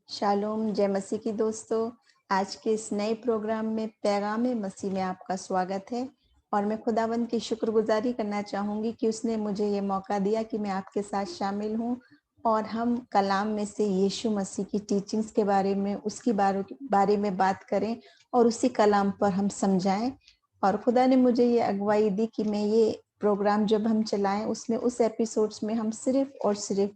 Shalom, जय मसीह की दोस्तों। आज के इस नए प्रोग्राम में पैगाम मसीह में आपका स्वागत है और मैं खुदावंद की शुक्रगुजारी करना चाहूँगी कि उसने मुझे ये मौका दिया कि मैं आपके साथ शामिल हूँ और हम कलाम में से यीशु मसीह की टीचिंग्स के बारे में, उसकी बारे में बात करें और उसी कलाम पर हम समझाएं। और खुदा ने मुझे ये अगुवाई दी कि मैं ये प्रोग्राम जब हम चलाएं उसमें उस एपिसोड्स में हम सिर्फ और सिर्फ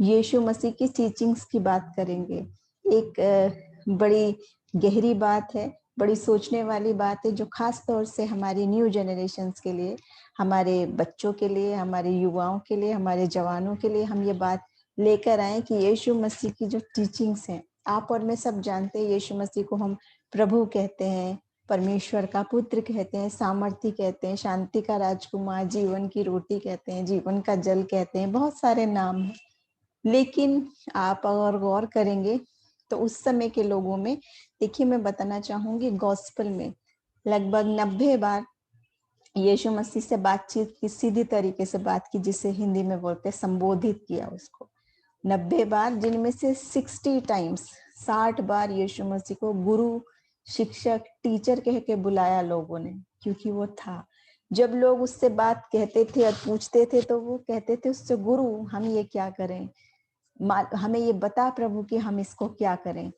यीशु मसीह की टीचिंग्स की बात करेंगे। एक बड़ी गहरी बात है, बड़ी सोचने वाली बात है, जो खास तौर से हमारी न्यू जनरेशन्स के लिए, हमारे बच्चों के लिए, हमारे युवाओं के लिए, हमारे जवानों के लिए हम ये बात लेकर आए कि यीशु मसीह की जो टीचिंग्स हैं, आप और मैं सब जानते हैं यीशु मसीह को हम प्रभु कहते हैं, परमेश्वर का पुत्र कहते हैं, सामर्थी कहते हैं, शांति का राजकुमार, जीवन की रोटी कहते हैं, जीवन का जल कहते हैं, बहुत सारे नाम हैं। लेकिन आप अगर गौर करेंगे तो उस समय के लोगों में, देखिए मैं बताना चाहूंगी, गॉस्पेल में लगभग 90 बार यीशु मसीह से बातचीत की, सीधी तरीके से बात की, जिसे हिंदी में बोलते हैं संबोधित किया उसको 90 बार, जिनमें से 60 टाइम्स, 60 बार यीशु मसीह को गुरु, शिक्षक, टीचर कह के बुलाया लोगों ने, क्योंकि वो था। जब लोग उससे बात कहते थे और पूछते थे तो वो कहते थे उससे, गुरु हम ये क्या करें, हमें ये बता प्रभु कि हम इसको क्या करें।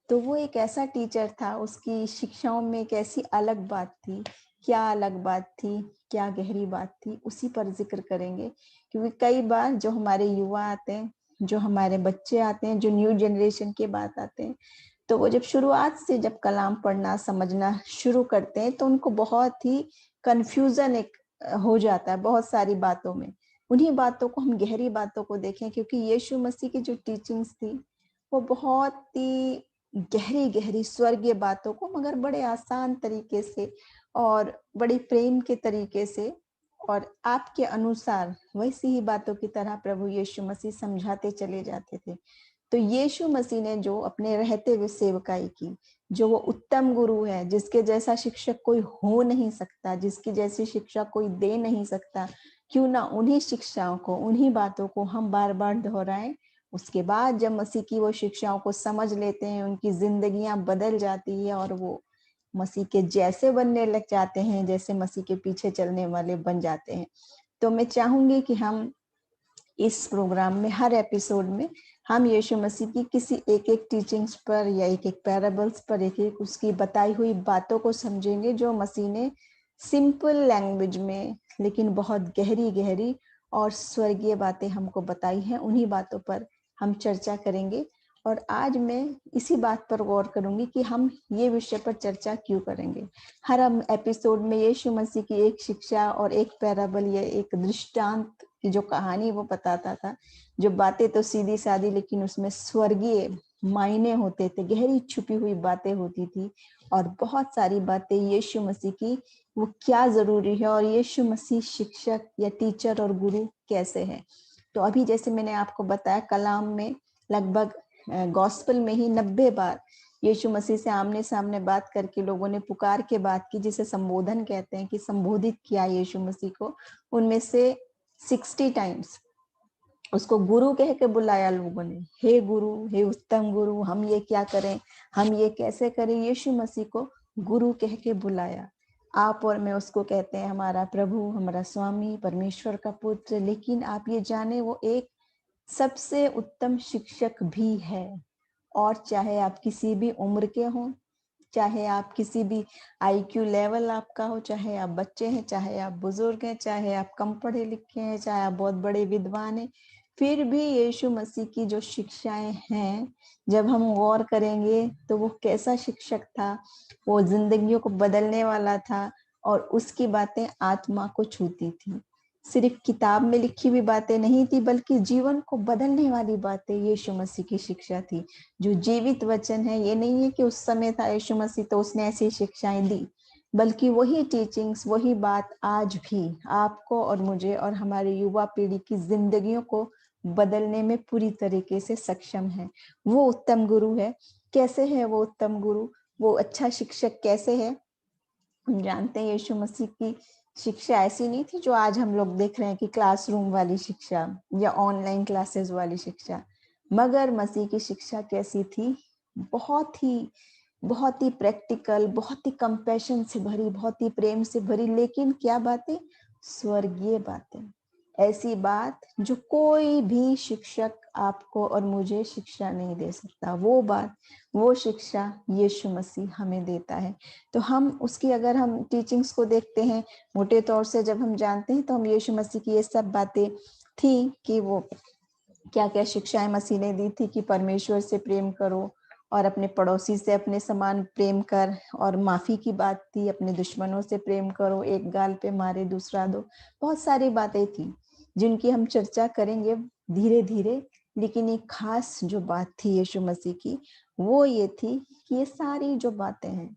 तो वो एक ऐसा टीचर था, उसकी शिक्षाओं में एक ऐसी अलग बात थी। क्या अलग बात थी, क्या गहरी बात थी, उसी पर जिक्र करेंगे। क्योंकि कई बार जो हमारे युवा आते हैं, जो हमारे बच्चे आते हैं, जो न्यू जनरेशन के बात आते हैं, तो वो जब शुरुआत से जब कलाम पढ़ना समझना शुरू करते हैं तो उनको बहुत ही कंफ्यूजन एक हो जाता है बहुत सारी बातों में। उन्हीं बातों को हम, गहरी बातों को देखें, क्योंकि यीशु मसीह की जो टीचिंग्स थी वो बहुत ही गहरी गहरी स्वर्गीय बातों को, मगर बड़े आसान तरीके से और बड़ी प्रेम के तरीके से और आपके अनुसार वैसी ही बातों की तरह प्रभु यीशु मसीह समझाते चले जाते थे। तो यीशु मसीह ने जो अपने रहते हुए सेवकाई की, जो वो उत्तम गुरु है, जिसके जैसा शिक्षक कोई हो नहीं सकता, जिसकी जैसी शिक्षा कोई दे नहीं सकता, क्यों ना उन्हीं शिक्षाओं को, उन्हीं बातों को हम बार बार दोहराएं। उसके बाद जब मसीह की वो शिक्षाओं को समझ लेते हैं, उनकी जिंदगियां बदल जाती है और वो मसीह के जैसे बनने लग जाते हैं, जैसे मसीह के पीछे चलने वाले बन जाते हैं। तो मैं चाहूंगी कि हम इस प्रोग्राम में, हर एपिसोड में, हम यीशु मसीह की किसी एक एक टीचिंग्स पर या एक एक पैराबल्स पर, एक एक उसकी बताई हुई बातों को समझेंगे, जो मसीह ने सिंपल लैंग्वेज में लेकिन बहुत गहरी गहरी और स्वर्गीय बातें हमको बताई हैं। उन्हीं बातों पर हम चर्चा करेंगे। और आज मैं इसी बात पर गौर करूंगी कि हम ये विषय पर चर्चा क्यों करेंगे। हर हम एपिसोड में यीशु मसीह की एक शिक्षा और एक पैराबल या एक दृष्टांत की जो कहानी वो बताता था, जो बातें तो सीधी सादी लेकिन उसमें स्वर्गीय मायने होते थे, गहरी छुपी हुई बातें होती थी और बहुत सारी बातें यीशु मसीह की वो क्या जरूरी है और यीशु मसीह शिक्षक या टीचर और गुरु कैसे है। तो अभी जैसे मैंने आपको बताया, कलाम में लगभग गॉस्पेल में ही 90 बार यीशु मसीह से आमने सामने बात करके लोगों ने पुकार के बात की, जिसे संबोधन कहते हैं, कि संबोधित किया यीशु मसीह को। उनमें से 60 टाइम्स उसको गुरु कह के बुलाया लोगों ने, हे गुरु, हे उत्तम गुरु, हम ये क्या करें, हम ये कैसे करें। यीशु मसीह को गुरु कह के बुलाया। आप और मैं उसको कहते हैं हमारा प्रभु, हमारा स्वामी, परमेश्वर का पुत्र। लेकिन आप ये जाने, वो एक सबसे उत्तम शिक्षक भी है। और चाहे आप किसी भी उम्र के हों, चाहे आप किसी भी आईक्यू लेवल आपका हो, चाहे आप बच्चे हैं, चाहे आप बुजुर्ग हैं, चाहे आप कम पढ़े लिखे हैं, चाहे आप बहुत बड़े विद्वान हैं, फिर भी यीशु मसीह की जो शिक्षाएं हैं, जब हम गौर करेंगे तो वो कैसा शिक्षक था। वो जिंदगियों को बदलने वाला था और उसकी बातें आत्मा को छूती थी। सिर्फ किताब में लिखी हुई बातें नहीं थी, बल्कि जीवन को बदलने वाली बातें यीशु मसीह की शिक्षा थी, जो जीवित वचन है। ये नहीं है कि उस समय था यीशु मसीह तो उसने ऐसी शिक्षाएं दी, बल्कि वही टीचिंग्स, वही बात आज भी आपको और मुझे और हमारे युवा पीढ़ी की जिंदगियों को बदलने में पूरी तरीके से सक्षम है। वो उत्तम गुरु है। कैसे है वो उत्तम गुरु, वो अच्छा शिक्षक कैसे है। हम जानते हैं यीशु मसीह की शिक्षा ऐसी नहीं थी जो आज हम लोग देख रहे हैं कि क्लासरूम वाली शिक्षा या ऑनलाइन क्लासेस वाली शिक्षा। मगर मसीह की शिक्षा कैसी थी? बहुत ही प्रैक्टिकल, बहुत ही कंपैशन से भरी, बहुत ही प्रेम से भरी, लेकिन क्या बातें? स्वर्गीय बातें। ऐसी बात जो कोई भी शिक्षक आपको और मुझे शिक्षा नहीं दे सकता। वो बात, वो शिक्षा यीशु मसीह हमें देता है। तो हम उसकी, अगर हम टीचिंग्स को देखते हैं मोटे तौर से, जब हम जानते हैं तो हम यीशु मसीह की ये सब बातें थी कि वो क्या-क्या शिक्षाएं मसीह ने दी थी कि परमेश्वर से प्रेम करो और अपने पड़ोसी से अपने समान प्रेम कर, और माफी की बात थी, अपने दुश्मनों से प्रेम करो, एक गाल पे मारे दूसरा दो। बहुत सारी बातें थी जिनकी हम चर्चा करेंगे धीरे धीरे। लेकिन एक खास जो बात थी यीशु मसीह की, वो ये थी कि ये सारी जो बातें हैं,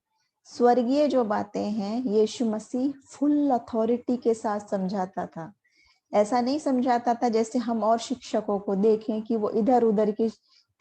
स्वर्गीय जो बातें हैं, यीशु मसीह फुल अथॉरिटी के साथ समझाता था। ऐसा नहीं समझाता था जैसे हम और शिक्षकों को देखें कि वो इधर उधर की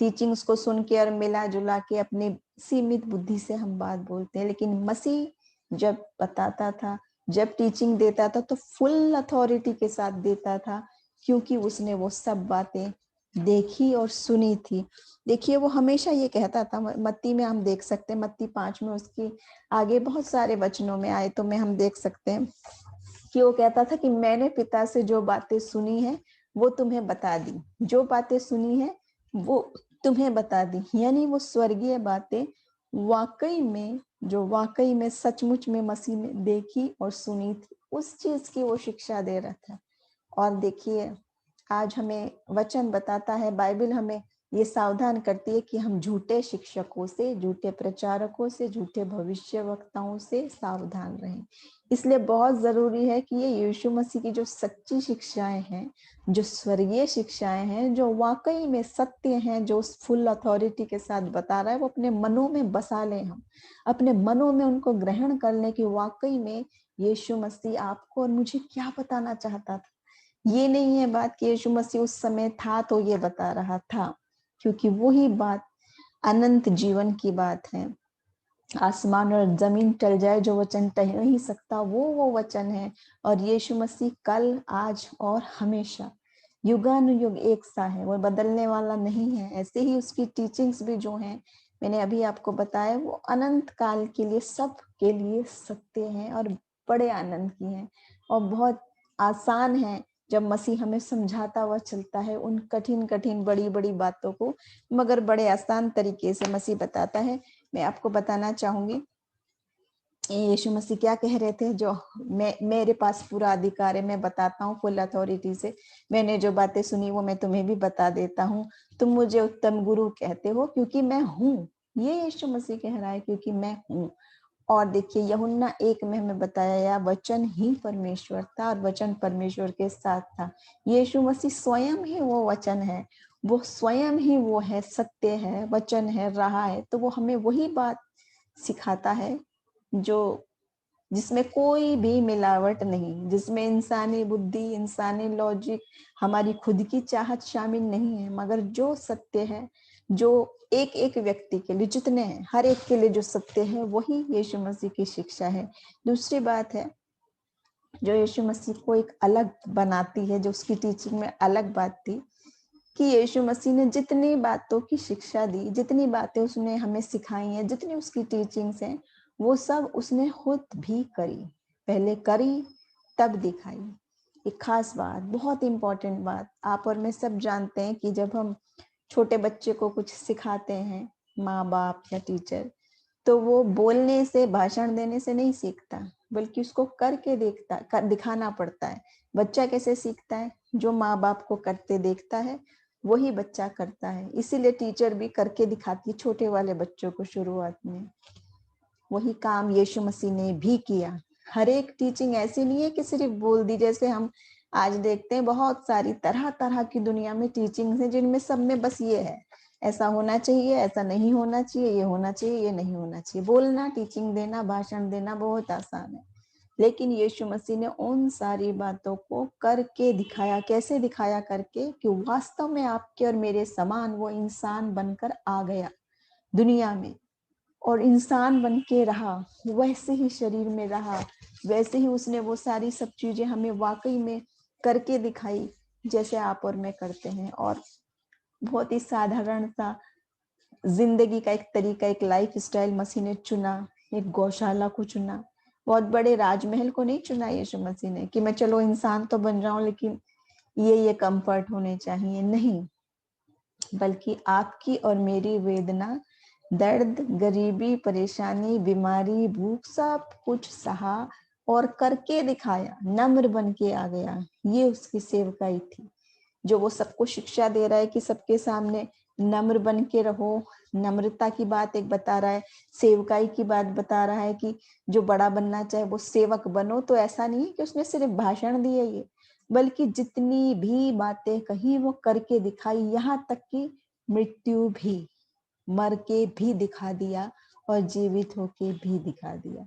टीचिंग्स को सुन के और मिला जुला के अपनी सीमित बुद्धि से हम बात बोलते हैं। लेकिन मसीह जब बताता था, जब टीचिंग देता था, तो फुल अथॉरिटी के साथ देता था, क्योंकि उसने वो सब बातें देखी और सुनी थी। देखिए, वो हमेशा ये कहता था, मत्ती में हम देख सकते हैं, मत्ती 5 में उसकी आगे बहुत सारे वचनों में आए तो में हम देख सकते हैं कि वो कहता था कि मैंने पिता से जो बातें सुनी है वो तुम्हें बता दी, जो बातें सुनी है वो तुम्हें बता दी। यानी वो स्वर्गीय बातें वाकई में सचमुच में मसीह ने देखी और सुनी थी, उस चीज की वो शिक्षा दे रहा था। और देखिए, आज हमें वचन बताता है, बाइबल हमें ये सावधान करती है कि हम झूठे शिक्षकों से, झूठे प्रचारकों से, झूठे भविष्यवक्ताओं से सावधान रहें। इसलिए बहुत जरूरी है कि ये यीशु मसीह की जो सच्ची शिक्षाएं हैं, जो स्वर्गीय शिक्षाएं हैं, जो वाकई में सत्य हैं, जो फुल अथॉरिटी के साथ बता रहा है, वो अपने मनों में बसा लें, हम अपने मनों में उनको ग्रहण कर लें कि वाकई में यीशु मसीह आपको और मुझे क्या बताना चाहता था। ये नहीं है बात कि यीशु मसीह उस समय था तो ये बता रहा था, क्योंकि वही बात अनंत जीवन की बात है। आसमान और जमीन टल जाए, जो वचन टल नहीं सकता, वो वचन है। और यीशु मसीह कल, आज और हमेशा युगानुयुग एक सा है, वो बदलने वाला नहीं है। ऐसे ही उसकी टीचिंग्स भी जो हैं, मैंने अभी आपको बताया, वो अनंत काल के लिए, सब के लिए सत्य हैं और बड़े आनंद की हैं, और बहुत आसान है जब मसीह हमें समझाता हुआ चलता है उन कठिन कठिन बड़ी बड़ी बातों को, मगर बड़े आसान तरीके से मसीह बताता है। मैं आपको बताना चाहूंगी यीशु मसीह क्या कह रहे थे, जो मेरे पास पूरा अधिकार है, मैं बताता हूँ फुल अथॉरिटी से। मैंने जो बातें सुनी वो मैं तुम्हें भी बता देता हूँ। तुम मुझे उत्तम गुरु कहते हो क्योंकि मैं हूँ। ये यीशु मसीह कह रहा है, क्योंकि मैं हूँ। और देखिए, यूहन्ना 1 में हमें बताया गया, वचन ही परमेश्वर था और वचन परमेश्वर के साथ था। यीशु मसीह स्वयं ही वो वचन है, वो स्वयं ही वो है, सत्य है, वचन है, रहा है। तो वो हमें वही बात सिखाता है जो, जिसमें कोई भी मिलावट नहीं, जिसमें इंसानी बुद्धि, इंसानी लॉजिक, हमारी खुद की चाहत शामिल नहीं है, मगर जो सत्य है, जो एक एक व्यक्ति के लिए, जितने हैं, हर एक के लिए जो सत्य है, वही यीशु मसीह की शिक्षा है। दूसरी बात है जो यीशु मसीह को एक अलग बनाती है, जो उसकी टीचिंग में अलग बात थी, कि यीशु मसीह ने जितनी बातों की शिक्षा दी, जितनी बातें उसने हमें सिखाई हैं, जितनी उसकी टीचिंग्स हैं, वो सब उसने खुद भी करी। पहले करी, तब दिखाई। एक खास बात, बहुत इंपॉर्टेंट बात, आप और मैं सब जानते हैं कि जब हम छोटे बच्चे को कुछ सिखाते हैं, माँ बाप या टीचर, तो वो बोलने से, भाषण देने से नहीं सीखता, बल्कि उसको करके दिखाना पड़ता है। बच्चा कैसे सीखता है? जो माँ बाप को करते देखता है वही बच्चा करता है। इसीलिए टीचर भी करके दिखाती है छोटे वाले बच्चों को शुरुआत में। वही काम यीशु मसीह ने भी किया। हर एक टीचिंग ऐसी नहीं है कि सिर्फ बोल दी, जैसे हम आज देखते हैं बहुत सारी तरह तरह की दुनिया में टीचिंग्स हैं, जिनमें सब में बस ये है, ऐसा होना चाहिए, ऐसा नहीं होना चाहिए, ये होना चाहिए, ये नहीं होना चाहिए। बोलना, टीचिंग देना, भाषण देना बहुत आसान है, लेकिन यीशु मसीह ने उन सारी बातों को करके दिखाया। कैसे दिखाया? करके, कि वास्तव में आपके और मेरे समान वो इंसान बनकर आ गया दुनिया में, और इंसान बन के रहा, वैसे ही शरीर में रहा, वैसे ही उसने वो सारी सब चीजें हमें वाकई में करके दिखाई, जैसे आप और मैं करते हैं। और बहुत ही साधारण सा जिंदगी का एक तरीका, एक लाइफ स्टाइल मसीह ने चुना, एक गौशाला को चुना, बहुत बड़े राजमहल को नहीं चुना यीशु मसीह ने कि मैं चलो इंसान तो बन रहा हूं लेकिन ये कंफर्ट होने चाहिए, नहीं, बल्कि आपकी और मेरी वेदना, दर्द, गरीबी, परेशानी, बीमारी, भूख सब कुछ सहा और करके दिखाया, नम्र बन के आ गया। ये उसकी सेवकाई थी, जो वो सबको शिक्षा दे रहा है कि सबके सामने नम्र बन के रहो। नम्रता की बात एक बता रहा है, सेवकाई की बात बता रहा है कि जो बड़ा बनना चाहे वो सेवक बनो। तो ऐसा नहीं है कि उसने सिर्फ भाषण दिए ये, बल्कि जितनी भी बातें कही वो करके दिखाई, यहाँ तक कि मृत्यु भी, मर के भी दिखा दिया और जीवित होके भी दिखा दिया।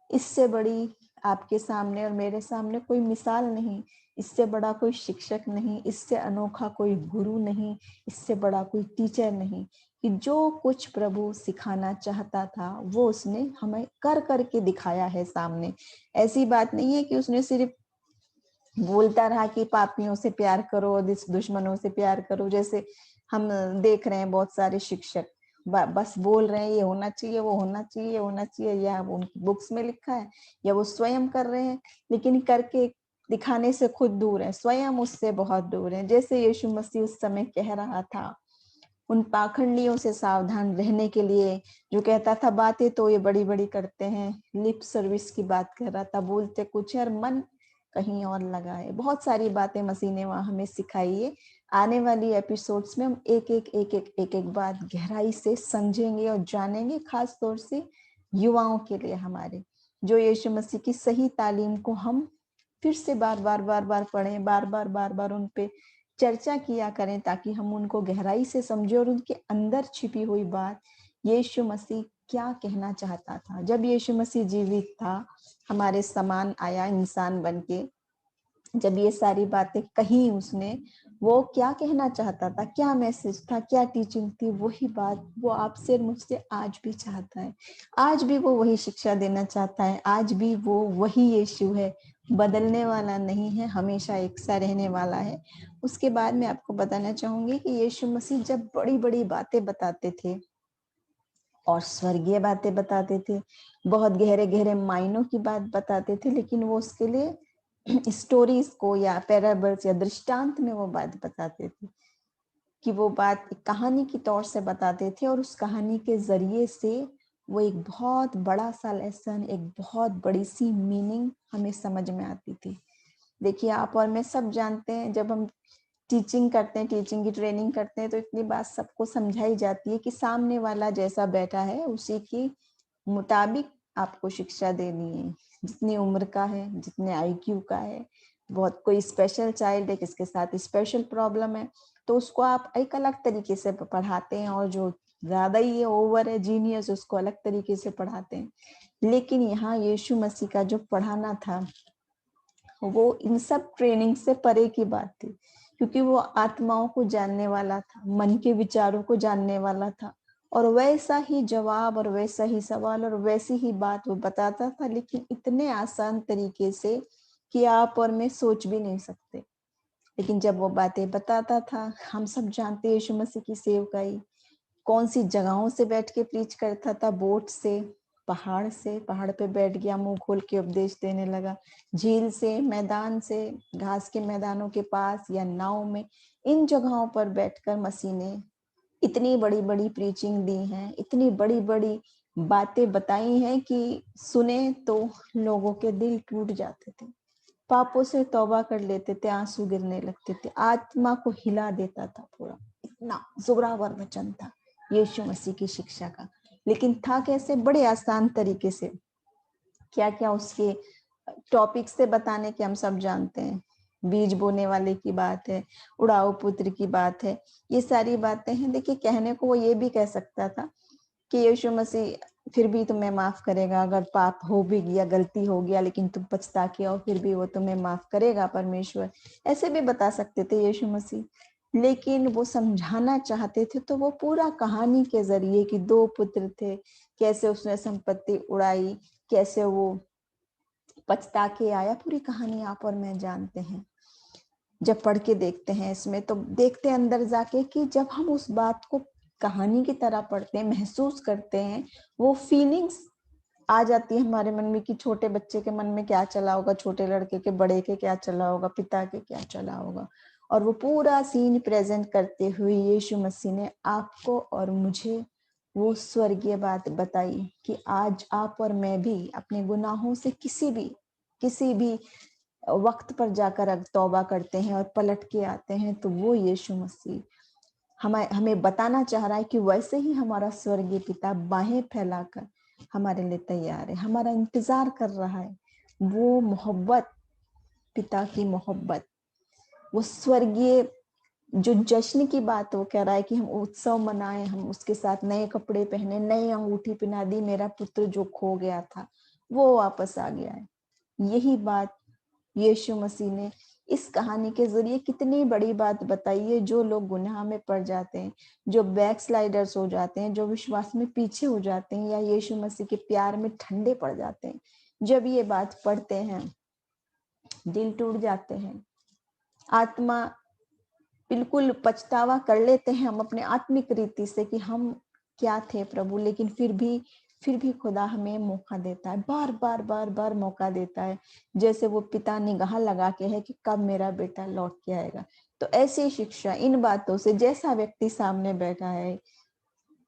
इससे बड़ी आपके सामने और मेरे सामने कोई मिसाल नहीं, इससे बड़ा कोई शिक्षक नहीं, इससे अनोखा कोई गुरु नहीं, इससे बड़ा कोई टीचर नहीं, कि जो कुछ प्रभु सिखाना चाहता था वो उसने हमें कर करके दिखाया है सामने। ऐसी बात नहीं है कि उसने सिर्फ बोलता रहा कि पापियों से प्यार करो, दुश्मनों से प्यार करो। जैसे हम देख रहे हैं बहुत सारे शिक्षक बस बोल रहे हैं ये होना चाहिए, वो होना चाहिए, ये होना चाहिए, या वो उनकी बुक्स में लिखा है या वो स्वयं कर रहे हैं, लेकिन करके दिखाने से खुद दूर है, स्वयं उससे बहुत दूर है। जैसे यीशु मसीह उस समय कह रहा था उन पाखंडियों से सावधान रहने के लिए, जो कहता था बातें तो ये बड़ी बड़ी करते हैं, लिप सर्विस की बात कर रहा था, बोलते कुछ है और मन कहीं और लगा है। बहुत सारी बातें मसीह ने वहां हमें सिखाई है। आने वाली एपिसोड्स में हम एक एक बात गहराई से समझेंगे और जानेंगे, खास तौर से युवाओं के लिए हमारे, जो यीशु मसीह की सही तालीम को हम फिर से बार बार पढ़ें, बार बार उन पे चर्चा किया करें, ताकि हम उनको गहराई से समझें और उनके अंदर छिपी हुई बात, यीशु मसीह क्या कहना चाहता था। जब यीशु मसीह जीवित था, हमारे समान आया इंसान बनके, जब ये सारी बातें कही उसने, वो क्या कहना चाहता था, क्या मैसेज था, क्या टीचिंग थी, वही बात वो आपसे और मुझसे आज भी चाहता है। आज भी वो वही शिक्षा देना चाहता है, आज भी वो वही यीशु है, बदलने वाला नहीं है, हमेशा एक सा रहने वाला है। उसके बाद मैं आपको बताना चाहूंगी कि यीशु मसीह जब बड़ी बड़ी बातें बताते थे और स्वर्गीय बातें बताते थे, बहुत गहरे गहरे मायनों की बात बताते थे, लेकिन वो उसके लिए स्टोरीज को या पैराबल्स या दृष्टांत में वो बात बताते थे, कि वो बात एक कहानी की तौर से बताते थे, और उस कहानी के जरिए से वो एक बहुत बड़ा सा लेसन, एक बहुत बड़ी सी मीनिंग हमें समझ में आती थी। देखिए, आप और मैं सब जानते हैं, जब हम टीचिंग करते हैं, टीचिंग की ट्रेनिंग करते हैं, तो इतनी बात सबको समझाई जाती है कि सामने वाला जैसा बैठा है उसी की मुताबिक आपको शिक्षा देनी है, जितनी उम्र का है, जितने आईक्यू का है। बहुत कोई स्पेशल चाइल्ड है, किसके साथ स्पेशल प्रॉब्लम है, तो उसको आप एक अलग तरीके से पढ़ाते हैं, और जो ज्यादा ही ओवर है, जीनियस, उसको अलग तरीके से पढ़ाते हैं। लेकिन यहाँ यीशु मसीह का जो पढ़ाना था वो इन सब ट्रेनिंग से परे की बात थी, क्योंकि वो आत्माओं को जानने वाला था, मन के विचारों को जानने वाला था, और वैसा ही जवाब और वैसा ही सवाल और वैसी ही बात वो बताता था, लेकिन इतने आसान तरीके से कि आप और मैं सोच भी नहीं सकते। लेकिन जब वो बातें बताता था, हम सब जानते हैं यीशु मसीह की सेवकाई कौन सी जगहों से बैठ के प्रीच करता था, बोट से, पहाड़ से, पहाड़ पे बैठ गया, मुंह खोल के उपदेश देने लगा, झील से, मैदान से, घास के मैदानों के पास या नाव में, इन जगहों पर बैठकर मसीह ने इतनी बड़ी बड़ी प्रीचिंग दी है, इतनी बड़ी बड़ी बातें बताई हैं कि सुने तो लोगों के दिल टूट जाते थे, पापों से तौबा कर लेते थे, आंसू गिरने लगते थे, आत्मा को हिला देता था पूरा। इतना जोरावर वचन था यीशु मसीह की शिक्षा का, लेकिन था कैसे, बड़े आसान तरीके से। क्या क्या उसके टॉपिक से बताने के हम सब जानते हैं, बीज बोने वाले की बात है, उड़ाऊ पुत्र की बात है, ये सारी बातें हैं। देखिए, कहने को वो ये भी कह सकता था कि यीशु मसीह फिर भी तुम्हें माफ करेगा, अगर पाप हो भी गया, गलती हो गया, लेकिन तुम पछता के आओ, फिर भी वो तुम्हें माफ करेगा परमेश्वर, ऐसे भी बता सकते थे यीशु मसीह। लेकिन वो समझाना चाहते थे तो वो पूरा कहानी के जरिए, कि दो पुत्र थे, कैसे उसने संपत्ति उड़ाई, कैसे वो पछता के आया, पूरी कहानी आप और मैं जानते हैं। जब पढ़ के देखते हैं इसमें, तो देखते हैं अंदर जाके कि जब हम उस बात को कहानी की तरह पढ़ते हैं, महसूस करते हैं, वो फीलिंग्स आ जाती है हमारे मन में कि छोटे बच्चे के मन में क्या चला होगा, छोटे लड़के के, बड़े के क्या चला होगा, पिता के क्या चला होगा। और वो पूरा सीन प्रेजेंट करते हुए यीशु मसीह ने आपको और मुझे वो स्वर्गीय बात बताई कि आज आप और मैं भी अपने गुनाहों से किसी भी वक्त पर जाकर तौबा करते हैं और पलट के आते हैं, तो वो यीशु मसीह हमें बताना चाह रहा है कि वैसे ही हमारा स्वर्गीय पिता बाहें फैलाकर हमारे लिए तैयार है, हमारा इंतजार कर रहा है। वो मोहब्बत, पिता की मोहब्बत, वो स्वर्गीय जो जश्न की बात वो कह रहा है कि हम उत्सव मनाएं, हम उसके साथ नए कपड़े पहने, नई अंगूठी पहना दी, मेरा पुत्र जो खो गया था वो वापस आ गया है। यही बात यीशु मसीह ने इस कहानी के जरिए कितनी बड़ी बात बताई है। जो लोग गुनाह में पड़ जाते हैं, जो बैकस्लाइडर्स हो जाते हैं, जो विश्वास में पीछे हो जाते हैं या यीशु मसीह के प्यार में ठंडे पड़ जाते हैं, जब ये बात पढ़ते हैं दिल टूट जाते हैं, आत्मा बिल्कुल पछतावा कर लेते हैं हम अपने आत्मिक रीति से कि हम क्या थे प्रभु। लेकिन फिर भी खुदा हमें मौका देता है, बार बार बार बार मौका देता है, जैसे वो पिता निगाह लगा के है कि कब मेरा बेटा लौट के आएगा। तो ऐसी शिक्षा इन बातों से, जैसा व्यक्ति सामने बैठा है,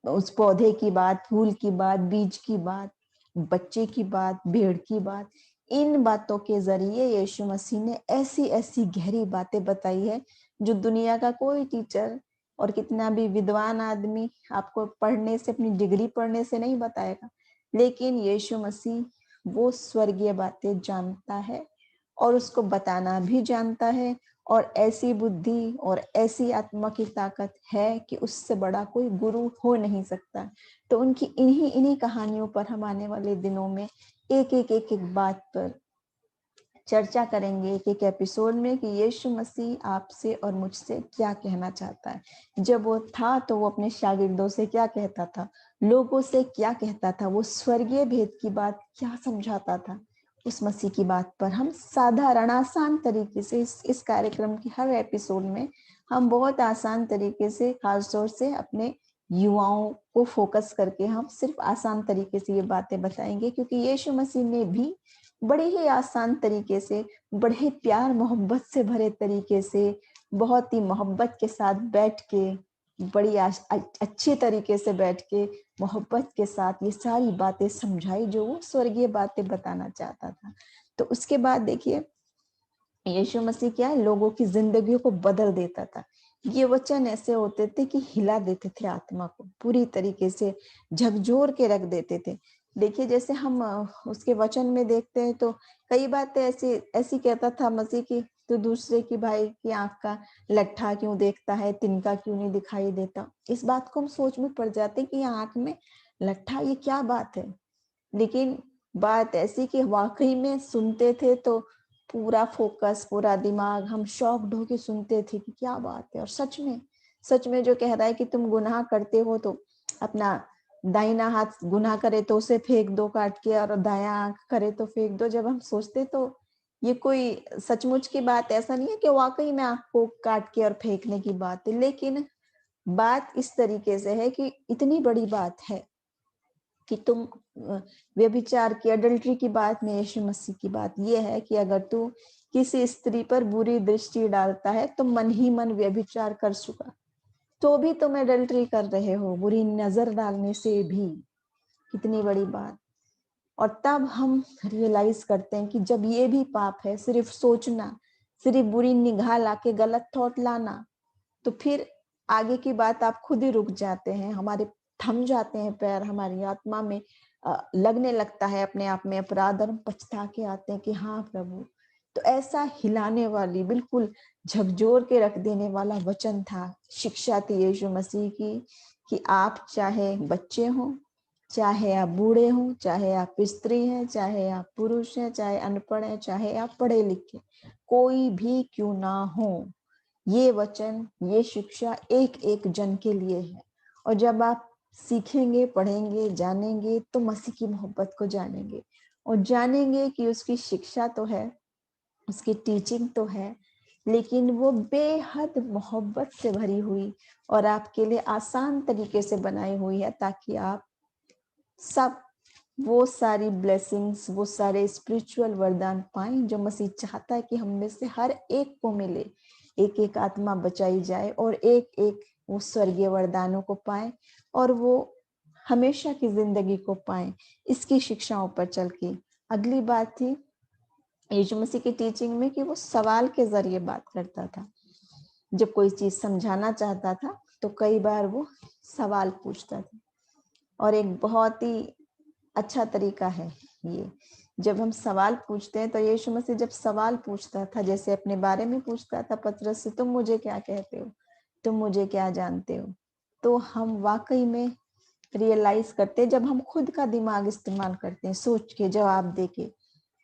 उस पौधे की बात, फूल की बात, बीज की बात, बच्चे की बात, भेड़ की बात, इन बातों के जरिए यीशु मसीह ने ऐसी ऐसी गहरी बातें बताई है जो दुनिया का कोई टीचर और कितना भी विद्वान आदमी आपको पढ़ने से, अपनी डिग्री पढ़ने से नहीं बताएगा। लेकिन यीशु मसीह वो स्वर्गीय बातें जानता है और उसको बताना भी जानता है, और ऐसी बुद्धि और ऐसी आत्मा की ताकत है कि उससे बड़ा कोई गुरु हो नहीं सकता। तो उनकी इन्हीं कहानियों पर हम आने वाले दिनों में एक बात पर चर्चा करेंगे, एक एपिसोड में, कि यीशु मसीह आपसे और मुझसे क्या कहना चाहता है। जब वो था तो वो अपने शागिर्दों से क्या कहता था, लोगों से क्या कहता था, वो स्वर्गीय भेद की बात क्या समझाता था। उस मसीह की बात पर हम साधारण आसान तरीके से इस कार्यक्रम की हर एपिसोड में हम बहुत आसान तरीके से, खासतौर से अपने युवाओं को फोकस करके हम सिर्फ आसान तरीके से ये बातें बताएंगे, क्योंकि यीशु मसीह ने भी बड़े ही आसान तरीके से, बड़े ही प्यार मोहब्बत से भरे तरीके से, बहुत ही मोहब्बत के साथ बैठ के, बड़ी अच्छे तरीके से बैठ के मोहब्बत के साथ ये सारी बातें समझाई जो वो स्वर्गीय बातें बताना चाहता था। तो उसके बाद देखिए यीशु मसीह क्या है, लोगों की जिंदगियों को बदल देता था। ये वचन ऐसे होते थे कि हिला देते थे आत्मा को, पूरी तरीके से झकझोर के रख देते थे। देखिए जैसे हम उसके वचन में देखते हैं तो कई बातें ऐसी ऐसी कहता था मसीह की, तो दूसरे की भाई की आंख का लट्ठा क्यों देखता है, तिनका क्यों नहीं दिखाई देता। इस बात को हम सोच में पड़ जाते कि आंख में लट्ठा, ये क्या बात है। लेकिन बात ऐसी कि वाकई में सुनते थे तो पूरा फोकस, पूरा दिमाग, हम शॉक्ड होके सुनते थे कि क्या बात है। और सच में जो कह रहा है कि तुम गुनाह करते हो तो अपना दाहिना हाथ गुनाह करे तो उसे फेंक दो काट के, और दायां आंख करे तो फेंक दो। जब हम सोचते तो ये कोई सचमुच की बात ऐसा नहीं है कि वाकई में आंख को काट के और फेंकने की बात है, लेकिन बात इस तरीके से है कि इतनी बड़ी बात है कि तुम व्यभिचार की, अडल्ट्री की बात में यीशु मसीह की बात यह है कि अगर तू किसी स्त्री पर बुरी दृष्टि डालता है तो मन ही मन व्यभिचार कर चुका, तो भी तुम अडल्ट्री कर रहे हो, बुरी नजर डालने से भी। कितनी बड़ी बात। और तब हम रियलाइज करते हैं कि जब ये भी पाप है, सिर्फ सोचना, सिर्फ बुरी निगाह लाके गलत थॉट लाना, तो फिर आगे की बात आप खुद ही रुक जाते हैं, हमारे थम जाते हैं पैर, हमारी आत्मा में लगने लगता है अपने आप में अपराध, और हम पछता के आते हैं कि हाँ प्रभु। तो ऐसा हिलाने वाली, बिल्कुल झकझोर के रख देने वाला वचन था, शिक्षा थी यीशु मसीह की, कि आप चाहे बच्चे हों, चाहे आप बूढ़े हों, चाहे आप स्त्री हैं, चाहे आप पुरुष हैं, चाहे अनपढ़ हैं, चाहे आप पढ़े लिखे, कोई भी क्यों ना हो, ये वचन, ये शिक्षा एक एक जन के लिए है। और जब आप सीखेंगे, पढ़ेंगे, जानेंगे, तो मसीह की मोहब्बत को जानेंगे, और जानेंगे कि उसकी शिक्षा तो है, उसकी टीचिंग तो है, लेकिन वो बेहद मोहब्बत से भरी हुई और आपके लिए आसान तरीके से बनाई हुई है, ताकि आप सब वो सारी ब्लेसिंग्स, वो सारे स्पिरिचुअल वरदान पाएं जो मसीह चाहता है कि हम में से हर एक को मिले। एक एक आत्मा बचाई जाए और एक एक वो स्वर्गीय वरदानों को पाए और वो हमेशा की जिंदगी को पाए, इसकी शिक्षाओं पर चल के। अगली बात थी यीशु मसीह की टीचिंग में कि वो सवाल के जरिए बात करता था। जब कोई चीज समझाना चाहता था तो कई बार वो सवाल पूछता था, और एक बहुत ही अच्छा तरीका है ये। जब हम सवाल पूछते हैं तो यीशु मसीह जब सवाल पूछता था, जैसे अपने बारे में पूछता था पतरस से, तुम मुझे क्या कहते हो, तुम मुझे क्या जानते हो, तो हम वाकई में रियलाइज करते हैं, जब हम खुद का दिमाग इस्तेमाल करते हैं सोच के जवाब देके,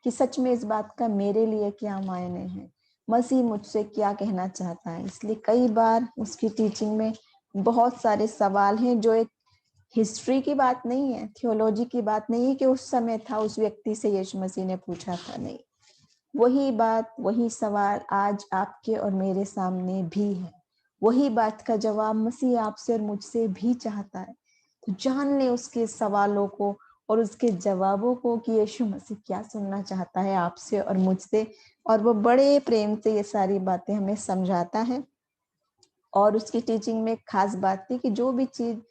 कि सच में इस बात का मेरे लिए क्या मायने हैं, मसीह मुझसे क्या कहना चाहता है। इसलिए कई बार उसकी टीचिंग में बहुत सारे सवाल हैं जो एक हिस्ट्री की बात नहीं है, थियोलॉजी की बात नहीं है कि उस समय था उस व्यक्ति से यीशु मसीह ने पूछा था, नहीं। वही बात, वही सवाल आज आपके और मेरे सामने भी है। वही बात का जवाब मसीह आपसे और मुझसे भी चाहता है। तो जान ले उसके सवालों को और उसके जवाबों को कि यीशु मसीह क्या सुनना चाहता है आपसे और मुझसे, और वो बड़े प्रेम से ये सारी बातें हमें समझाता है। और उसकी टीचिंग में खास बात थी कि जो भी चीज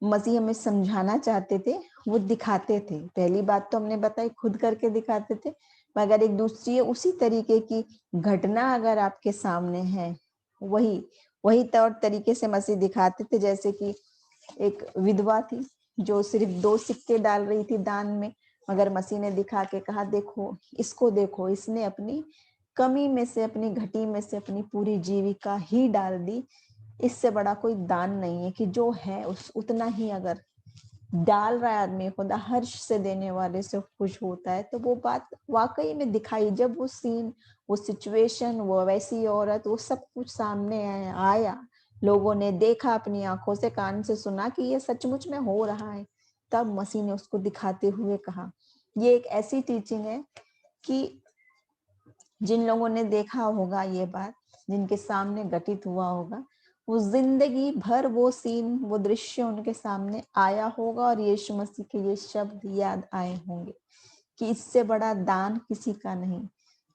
मसीह हमें समझाना चाहते थे वो दिखाते थे। पहली बात तो हमने बताई, खुद करके दिखाते थे, मगर एक दूसरी उसी तरीके की घटना अगर आपके सामने है, वही वही तौर तरीके से मसीह दिखाते थे। जैसे कि एक विधवा थी जो सिर्फ 2 सिक्के डाल रही थी दान में, मगर मसीह ने दिखा के कहा, देखो इसको, देखो इसने अपनी कमी में से, अपनी घटी में से अपनी पूरी जीविका ही डाल दी। इससे बड़ा कोई दान नहीं है कि जो है उस उतना ही अगर डाल रहा है आदमी, खुदा हर्ष से देने वाले से खुश होता है। तो वो बात वाकई में दिखाई, जब वो सीन, वो सिचुएशन, वो वैसी औरत, वो सब कुछ सामने आया, लोगों ने देखा, अपनी आंखों से, कान से सुना कि ये सचमुच में हो रहा है, तब मसीह ने उसको दिखाते हुए कहा। ये एक ऐसी टीचिंग है कि जिन लोगों ने देखा होगा ये बात, जिनके सामने घटित हुआ होगा, वो जिंदगी भर वो सीन, वो दृश्य उनके सामने आया होगा और यीशु मसीह के ये शब्द याद आए होंगे कि इससे बड़ा दान किसी का नहीं।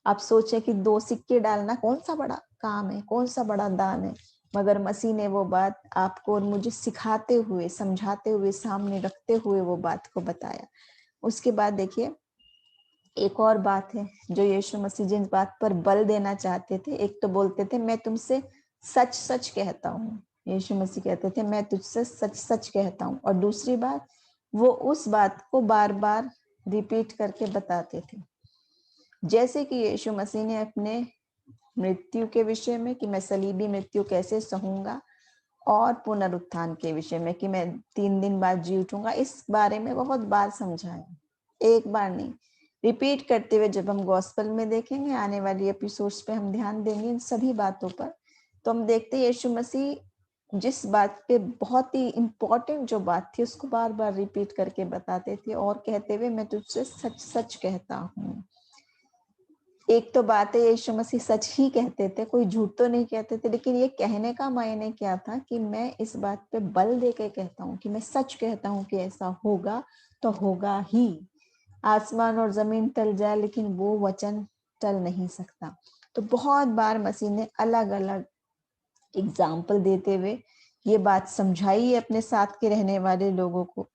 आप सोचे कि 2 सिक्के डालना कौन सा बड़ा काम है, कौन सा बड़ा दान है, मगर मसीह ने वो बात आपको और मुझे सिखाते हुए, समझाते हुए, सामने रखते हुए वो बात को बताया। उसके बाद देखिए एक और बात है जो यीशु मसीह जिस बात पर बल देना चाहते थे। एक तो बोलते थे, मैं तुमसे सच सच कहता हूँ, यीशु मसीह कहते थे मैं तुझसे सच सच कहता हूँ। और दूसरी बात, वो उस बात को बार बार रिपीट करके बताते थे। जैसे कि यीशु मसीह ने अपने मृत्यु के विषय में कि मैं सलीबी मृत्यु कैसे सहूंगा, और पुनरुत्थान के विषय में कि मैं 3 दिन बाद जी उठूंगा, इस बारे में बहुत बार समझाया, एक बार नहीं, रिपीट करते हुए। जब हम गॉस्पेल में देखेंगे, आने वाली एपिसोड्स पे हम ध्यान देंगे इन सभी बातों पर, तो हम देखते हैं यीशु मसीह जिस बात पे बहुत ही इंपॉर्टेंट जो बात थी उसको बार बार रिपीट करके बताते थे और कहते हुए मैं तुझसे सच सच कहता हूँ। एक तो बात है यीशु मसीह सच ही कहते थे, कोई झूठ तो नहीं कहते थे, लेकिन ये कहने का मायने क्या था कि मैं इस बात पे बल दे के कहता हूँ कि मैं सच कहता हूँ कि ऐसा होगा तो होगा ही। आसमान और जमीन टल जाए लेकिन वो वचन टल नहीं सकता। तो बहुत बार मसीह ने अलग अलग एग्जाम्पल देते हुए ये बात समझाई है अपने साथ के रहने वाले लोगों को।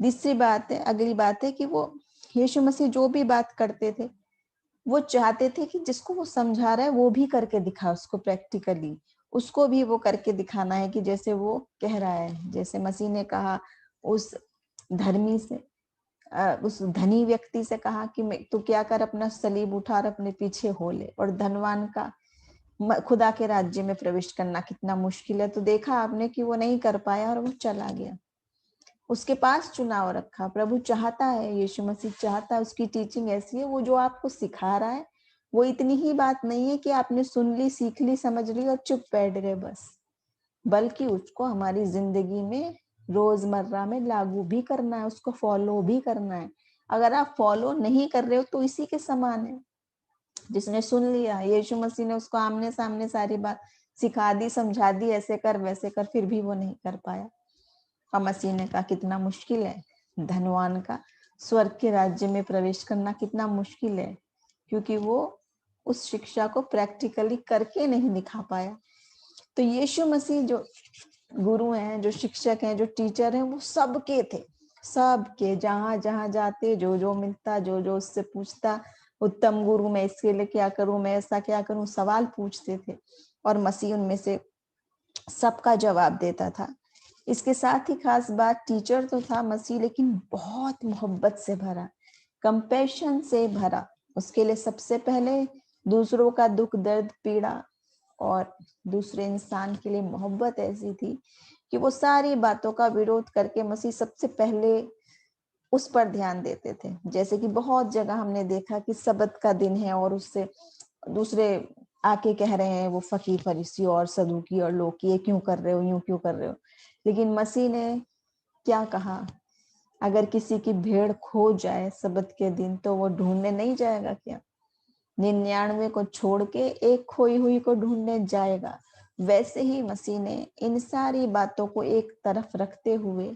दूसरी बात है, अगली बात है कि वो यीशु मसीह जो भी बात करते थे वो चाहते थे कि जिसको वो समझा रहा है वो भी करके दिखा, उसको प्रैक्टिकली उसको भी वो करके दिखाना है कि जैसे वो कह रहा है। जैसे मसीह ने कहा उस धर्मी से, उस धनी व्यक्ति से कहा कि तू क्या कर, अपना सलीब उठा और अपने पीछे हो ले। और धनवान का खुदा के राज्य में प्रवेश करना कितना मुश्किल है, तो देखा आपने कि वो नहीं कर पाया और वो चला गया। उसके पास चुनाव रखा। प्रभु चाहता है, यीशु मसीह चाहता है, उसकी टीचिंग ऐसी है, वो जो आपको सिखा रहा है वो इतनी ही बात नहीं है कि आपने सुन ली, सीख ली, समझ ली और चुप बैठ गए बस, बल्कि उसको हमारी जिंदगी में रोजमर्रा में लागू भी करना है, उसको फॉलो भी करना है। अगर आप फॉलो नहीं कर रहे हो तो इसी के समान है। जिसने सुन लिया, यीशु मसीह ने उसको आमने सामने सारी बात सिखा दी, समझा दी, ऐसे कर वैसे कर, फिर भी वो नहीं कर पाया। और मसीह ने कहा कितना मुश्किल है धनवान का स्वर्ग के राज्य में प्रवेश करना, कितना मुश्किल है, क्योंकि वो उस शिक्षा को प्रैक्टिकली करके नहीं दिखा पाया। तो यीशु मसीह जो गुरु हैं, जो शिक्षक हैं, जो टीचर हैं, वो सबके थे, सबके, जहां जहां जाते, जो जो मिलता, जो जो उससे पूछता, उत्तम गुरु मैं इसके लिए क्या करूं, मैं ऐसा क्या करूं, सवाल पूछते थे और मसीह उनमें से सबका जवाब देता था। इसके साथ ही खास बात, टीचर तो था मसीह, लेकिन बहुत मोहब्बत से भरा, कंपैशन से भरा। उसके लिए सबसे पहले दूसरों का दुख दर्द पीड़ा और दूसरे इंसान के लिए मोहब्बत ऐसी थी कि वो सारी बातों का विरोध करके मसीह सबसे पहले उस पर ध्यान देते थे। जैसे कि बहुत जगह हमने देखा कि सबत का दिन है और उससे दूसरे आके कह रहे हैं, वो फकीर फरीसी और सदूकी और लोग, ये क्यों कर रहे हो, यूं क्यों कर रहे हो। लेकिन मसीह ने क्या कहा, अगर किसी की भेड़ खो जाए सबत के दिन तो वो ढूंढने नहीं जाएगा क्या? 99 को छोड़ के एक खोई हुई को ढूंढने जाएगा। वैसे ही मसीह ने इन सारी बातों को एक तरफ रखते हुए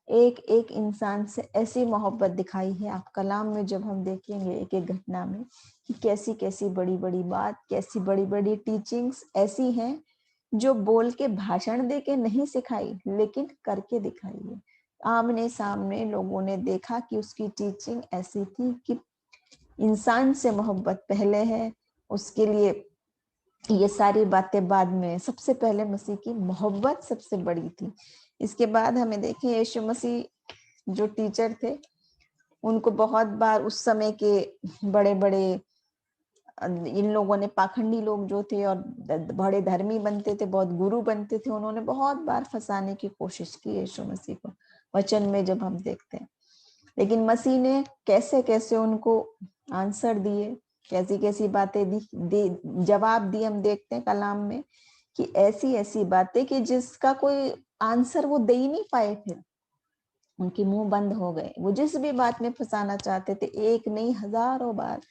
एक एक इंसान से ऐसी मोहब्बत दिखाई है। आप कलाम में जब हम देखेंगे एक एक घटना में कि कैसी कैसी बड़ी बड़ी बात, कैसी बड़ी बड़ी टीचिंग्स ऐसी हैं जो बोल के भाषण दे के नहीं सिखाई, लेकिन करके दिखाई है। आमने सामने लोगों ने देखा कि उसकी टीचिंग ऐसी थी कि इंसान से मोहब्बत पहले है, उसके लिए ये सारी बातें बाद में, सबसे पहले मसीह की मोहब्बत सबसे बड़ी थी। इसके बाद हमें देखें यीशु मसीह जो टीचर थे, उनको बहुत बार उस समय के बड़े बड़े इन लोगों ने, पाखंडी लोग जो थे और बड़े धर्मी बनते थे, बहुत गुरु बनते थे, उन्होंने बहुत बार फंसाने की कोशिश की यीशु मसीह को, वचन में जब हम देखते हैं। लेकिन मसीह ने कैसे कैसे उनको आंसर दिए, कैसी कैसी बातें जवाब दिए, हम देखते हैं कलाम में कि ऐसी ऐसी बातें कि जिसका कोई आंसर वो दे ही नहीं पाए, फिर उनके मुंह बंद हो गए। वो जिस भी बात में फंसाना चाहते थे, एक नहीं हजारों बार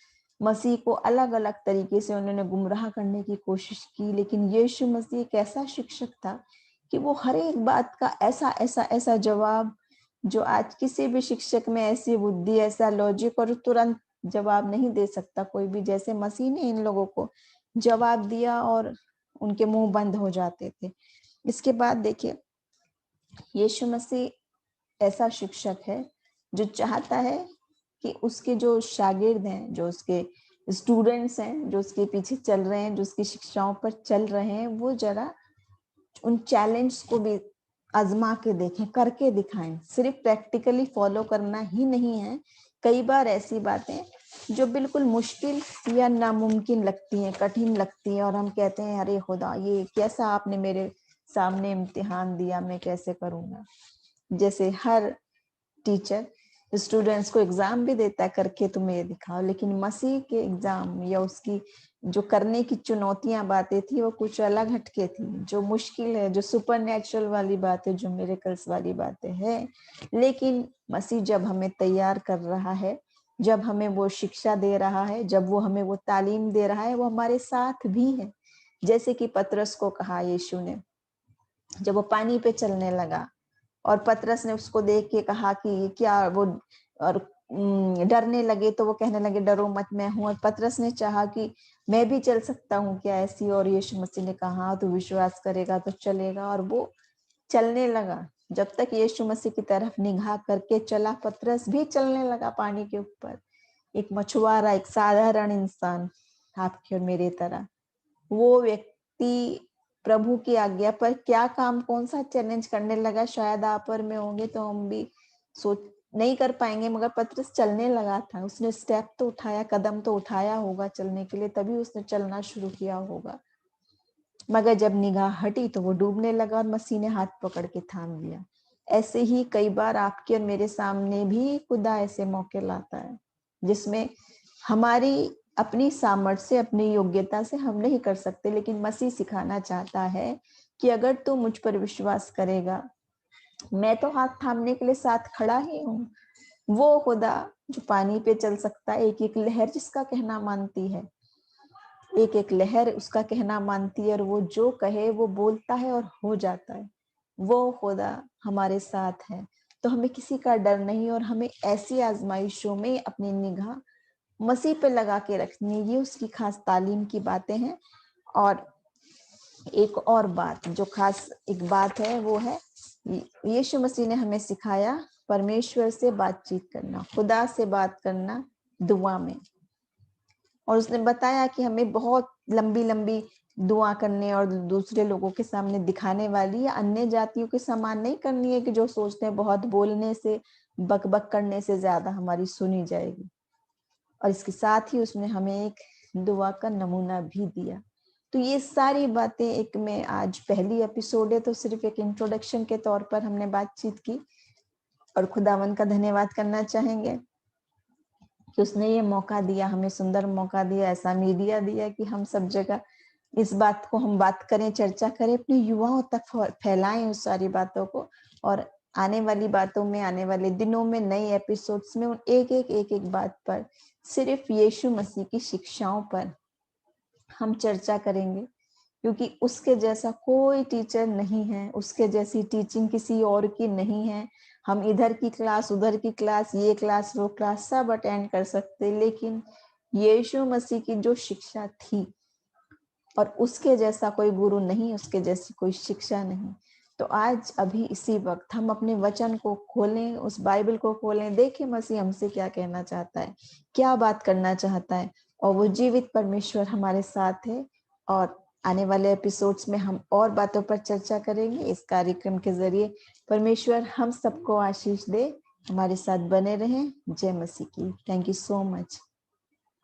मसीह को अलग अलग तरीके से उन्होंने गुमराह करने की कोशिश की। लेकिन यीशु मसीह एक ऐसा शिक्षक था कि वो हर एक बात का ऐसा ऐसा ऐसा जवाब, जो आज किसी भी शिक्षक में ऐसी बुद्धि, ऐसा लॉजिक और तुरंत जवाब नहीं दे सकता कोई भी, जैसे मसीह ने इन लोगों को जवाब दिया और उनके मुंह बंद हो जाते थे। इसके बाद देखिए, यीशु मसीह ऐसा शिक्षक है जो चाहता है कि उसके जो शागिर्द हैं, जो उसके स्टूडेंट्स हैं, जो उसके पीछे चल रहे हैं, जो उसकी शिक्षाओं पर चल रहे हैं, वो जरा उन चैलेंज को भी आजमा के देखें, करके दिखाएं। सिर्फ प्रैक्टिकली फॉलो करना ही नहीं है। कई बार ऐसी बातें जो बिल्कुल मुश्किल या नामुमकिन लगती हैं, कठिन लगती हैं, और हम कहते हैं अरे खुदा, ये कैसा आपने मेरे सामने इम्तिहान दिया, मैं कैसे करूंगा। जैसे हर टीचर स्टूडेंट्स को एग्जाम भी देता है, करके तुम्हें ये दिखाओ, लेकिन मसीह के एग्जाम या उसकी जो करने की चुनौतियां बातें थी, वो कुछ अलग हटके थी। जो मुश्किल है, जो सुपर नेचुरल वाली बातें, जो मिरेकल्स वाली बातें हैं, लेकिन मसीह जब हमें तैयार कर रहा है, जब हमें वो शिक्षा दे रहा है, जब वो हमें वो तालीम दे रहा है, वो हमारे साथ भी है। जैसे कि पतरस को कहा यीशु ने, जब वो पानी पे चलने लगा और पतरस ने उसको देख के कहा कि क्या वो, और डरने लगे तो वो कहने लगे डरो मत, मैं हूं। और पतरस ने चाहा कि मैं भी चल सकता हूँ क्या ऐसी, और यीशु मसीह ने कहा तो विश्वास करेगा तो चलेगा, और वो चलने लगा। जब तक यीशु मसीह की तरफ निगाह करके चला, पतरस भी चलने लगा पानी के ऊपर। एक मछुआरा, एक साधारण इंसान, आपके और मेरे तरह, वो व्यक्ति प्रभु की आज्ञा पर क्या काम, कौन सा चैलेंज करने लगा। शायद आप और मैं होंगे तो हम भी सोच नहीं कर पाएंगे, मगर पतरस चलने लगा था। उसने स्टेप तो उठाया, कदम तो उठाया होगा चलने के लिए, तभी उसने चलना शुरू किया होगा। मगर जब निगाह हटी तो वो डूबने लगा और मसीह ने हाथ पकड़ के थाम लिया। ऐसे ही कई बार आपके और मेरे सामने भी खुदा ऐसे मौके लाता है जिसमें हमारी अपनी सामर्थ्य, अपनी योग्यता से हम नहीं कर सकते, लेकिन मसीह सिखाना चाहता है कि अगर तू मुझ पर विश्वास करेगा, मैं तो हाथ थामने के लिए साथ खड़ा ही हूँ। वो खुदा जो पानी पे चल सकता है, एक एक लहर जिसका कहना मानती है, एक एक लहर उसका कहना मानती है और वो जो कहे वो बोलता है और हो जाता है। वो खुदा हमारे साथ है, तो हमें किसी का डर नहीं और हमें ऐसी आजमाइशों में अपनी निगाह मसीह पे लगा के रखनी है। ये उसकी खास तालीम की बातें हैं। और एक और बात जो खास एक बात है वो है यीशु मसीह ने हमें सिखाया परमेश्वर से बातचीत करना, खुदा से बात करना दुआ में। और उसने बताया कि हमें बहुत लंबी लंबी दुआ करने और दूसरे लोगों के सामने दिखाने वाली या अन्य जातियों के समान नहीं करनी है कि जो सोचते हैं बहुत बोलने से, बकबक करने से ज्यादा हमारी सुनी जाएगी। और इसके साथ ही उसने हमें एक दुआ का नमूना भी दिया। तो ये सारी बातें एक में आज पहली एपिसोड है तो सिर्फ एक इंट्रोडक्शन के तौर पर हमने बातचीत की। और खुदावन का धन्यवाद करना चाहेंगे कि उसने ये मौका दिया, हमें सुंदर मौका दिया, ऐसा मीडिया दिया कि हम सब जगह इस बात को हम बात करें, चर्चा करें, अपने युवाओं तक फैलाएं उस सारी बातों को। और आने वाली बातों में, आने वाले दिनों में, नए एपिसोड्स में उन एक एक बात पर, सिर्फ यीशु मसीह की शिक्षाओं पर हम चर्चा करेंगे, क्योंकि उसके जैसा कोई टीचर नहीं है, उसके जैसी टीचिंग किसी और की नहीं है। हम इधर की क्लास, उधर की क्लास, ये क्लास, वो क्लास सब अटेंड कर सकते, लेकिन यीशु मसीह की जो शिक्षा थी, और उसके जैसा कोई गुरु नहीं, उसके जैसी कोई शिक्षा नहीं। तो आज अभी इसी वक्त हम अपने वचन को खोलें, उस बाइबल को खोलें, देखें मसीह हमसे क्या कहना चाहता है, क्या बात करना चाहता है। और वो जीवित परमेश्वर हमारे साथ है। और आने वाले एपिसोड्स में हम और बातों पर चर्चा करेंगे इस कार्यक्रम के जरिए। परमेश्वर हम सबको आशीष दे, हमारे साथ बने रहें। जय मसीह की। Thank you so much.